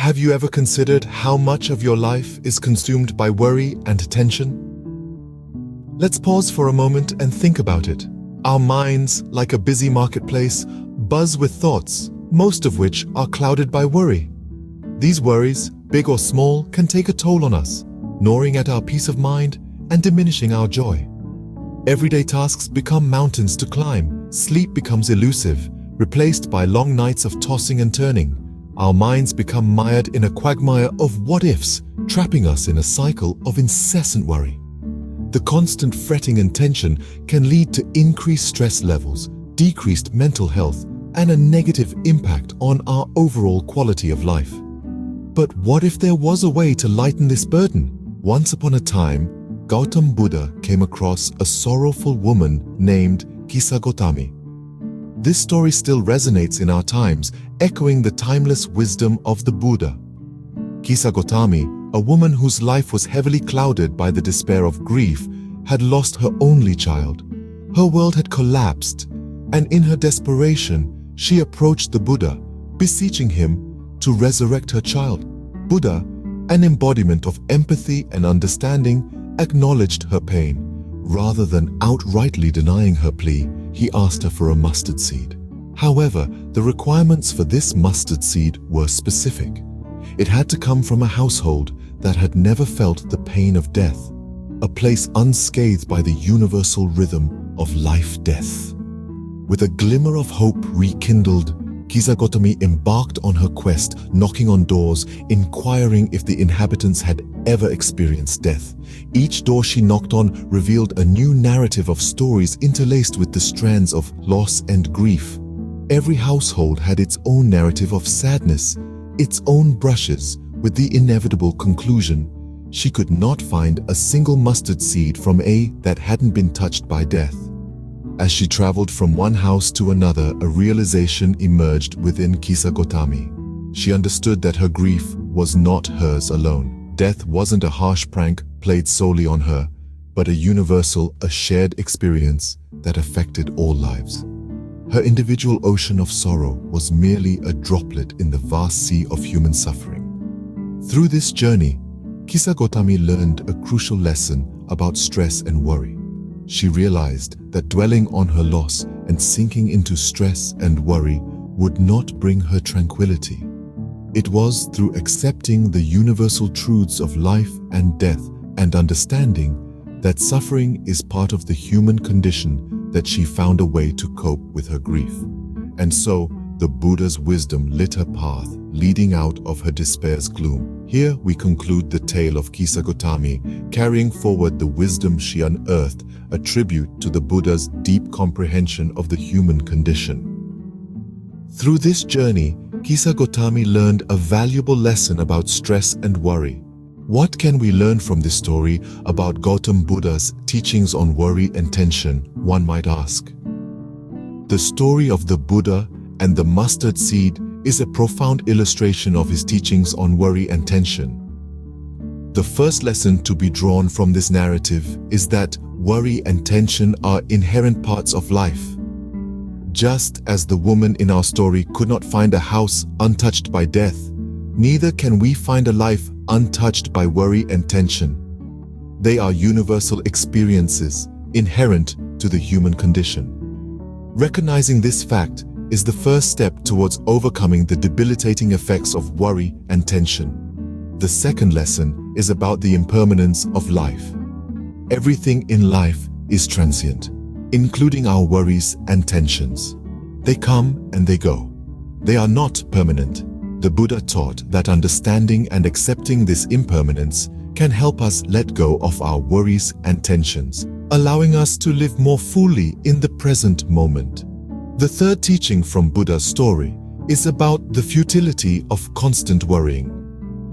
Have you ever considered how much of your life is consumed by worry and tension? Let's pause for a moment and think about it. Our minds, like a busy marketplace, buzz with thoughts, most of which are clouded by worry. These worries, big or small, can take a toll on us, gnawing at our peace of mind and diminishing our joy. Everyday tasks become mountains to climb, sleep becomes elusive, replaced by long nights of tossing and turning. Our minds become mired in a quagmire of what-ifs, trapping us in a cycle of incessant worry. The constant fretting and tension can lead to increased stress levels, decreased mental health, and a negative impact on our overall quality of life. But what if there was a way to lighten this burden? Once upon a time, Gautam Buddha came across a sorrowful woman named Gautami. This story still resonates in our times, echoing the timeless wisdom of the Buddha. Gautami, a woman whose life was heavily clouded by the despair of grief, had lost her only child. Her world had collapsed, and in her desperation, she approached the Buddha, beseeching him to resurrect her child. Buddha, an embodiment of empathy and understanding, acknowledged her pain. Rather than outrightly denying her plea, he asked her for a mustard seed. However, the requirements for this mustard seed were specific. It had to come from a household that had never felt the pain of death, a place unscathed by the universal rhythm of life-death. With a glimmer of hope rekindled, Gautami embarked on her quest, knocking on doors, inquiring if the inhabitants had ever experienced death. Each door she knocked on revealed a new narrative of stories interlaced with the strands of loss and grief. Every household had its own narrative of sadness, its own brushes, with the inevitable conclusion: she could not find a single mustard seed from a that hadn't been touched by death. As she traveled from one house to another, a realization emerged within Gautami. She understood that her grief was not hers alone. Death wasn't a harsh prank played solely on her, but a universal, a shared experience that affected all lives. Her individual ocean of sorrow was merely a droplet in the vast sea of human suffering. Through this journey, Gautami learned a crucial lesson about stress and worry. She realized that dwelling on her loss and sinking into stress and worry would not bring her tranquility. It was through accepting the universal truths of life and death and understanding that suffering is part of the human condition that she found a way to cope with her grief. And so, the Buddha's wisdom lit her path, leading out of her despair's gloom. Here we conclude the tale of Gautami, carrying forward the wisdom she unearthed, a tribute to the Buddha's deep comprehension of the human condition. Through this journey, Gautami learned a valuable lesson about stress and worry. What can we learn from this story about Gautam Buddha's teachings on worry and tension, one might ask? The story of the Buddha and the mustard seed is a profound illustration of his teachings on worry and tension. The first lesson to be drawn from this narrative is that worry and tension are inherent parts of life. Just as the woman in our story could not find a house untouched by death, neither can we find a life untouched by worry and tension. They are universal experiences inherent to the human condition. Recognizing this fact is the first step towards overcoming the debilitating effects of worry and tension. The second lesson is about the impermanence of life. Everything in life is transient, including our worries and tensions. They come and they go. They are not permanent. The Buddha taught that understanding and accepting this impermanence can help us let go of our worries and tensions, allowing us to live more fully in the present moment. The third teaching from Buddha's story is about the futility of constant worrying.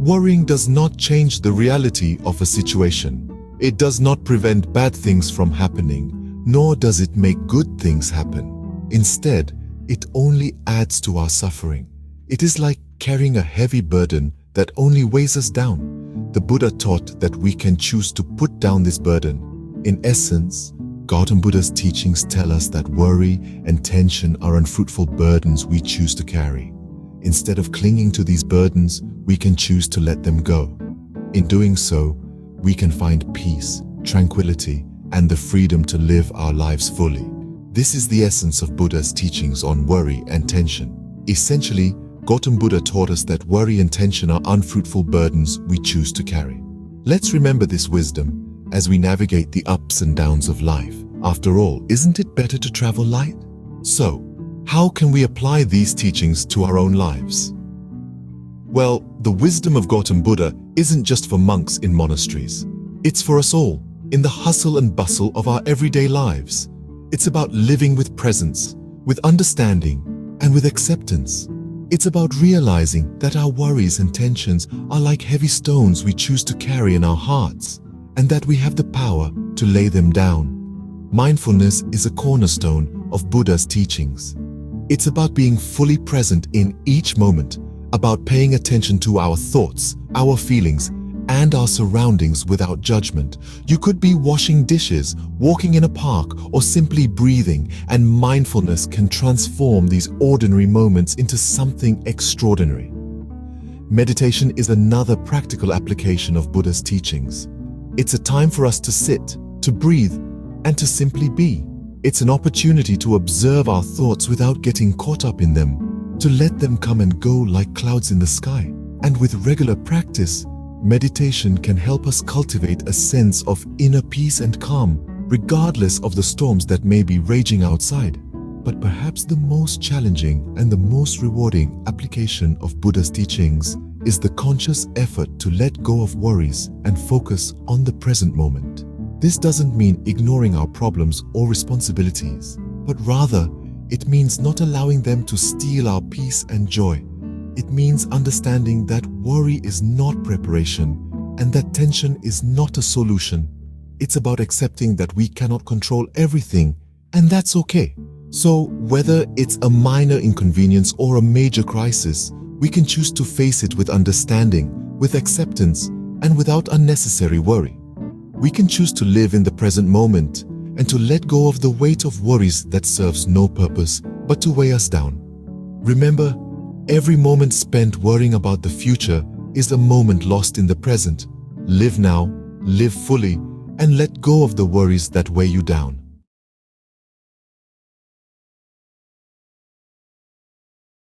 Worrying does not change the reality of a situation. It does not prevent bad things from happening, nor does it make good things happen. Instead, it only adds to our suffering. It is like carrying a heavy burden that only weighs us down. The Buddha taught that we can choose to put down this burden. In essence, Gautam Buddha's teachings tell us that worry and tension are unfruitful burdens we choose to carry. Instead of clinging to these burdens, we can choose to let them go. In doing so, we can find peace, tranquility, and the freedom to live our lives fully. This is the essence of Buddha's teachings on worry and tension. Essentially, Gautam Buddha taught us that worry and tension are unfruitful burdens we choose to carry. Let's remember this wisdom as we navigate the ups and downs of life. After all, isn't it better to travel light? So, how can we apply these teachings to our own lives? Well, the wisdom of Gautam Buddha isn't just for monks in monasteries. It's for us all, in the hustle and bustle of our everyday lives. It's about living with presence, with understanding, and with acceptance. It's about realizing that our worries and tensions are like heavy stones we choose to carry in our hearts, and that we have the power to lay them down. Mindfulness is a cornerstone of Buddha's teachings. It's about being fully present in each moment, about paying attention to our thoughts, our feelings, and our surroundings without judgment. You could be washing dishes, walking in a park, or simply breathing, and mindfulness can transform these ordinary moments into something extraordinary. Meditation is another practical application of Buddha's teachings. It's a time for us to sit, to breathe, and to simply be. It's an opportunity to observe our thoughts without getting caught up in them, to let them come and go like clouds in the sky. And with regular practice, meditation can help us cultivate a sense of inner peace and calm, regardless of the storms that may be raging outside. But perhaps the most challenging and the most rewarding application of Buddha's teachings is the conscious effort to let go of worries and focus on the present moment. This doesn't mean ignoring our problems or responsibilities, but rather it means not allowing them to steal our peace and joy. It means understanding that worry is not preparation and that tension is not a solution. It's about accepting that we cannot control everything, and that's okay. So, whether it's a minor inconvenience or a major crisis, we can choose to face it with understanding, with acceptance, and without unnecessary worry. We can choose to live in the present moment and to let go of the weight of worries that serves no purpose but to weigh us down. Remember, every moment spent worrying about the future is a moment lost in the present. Live now, live fully, and let go of the worries that weigh you down.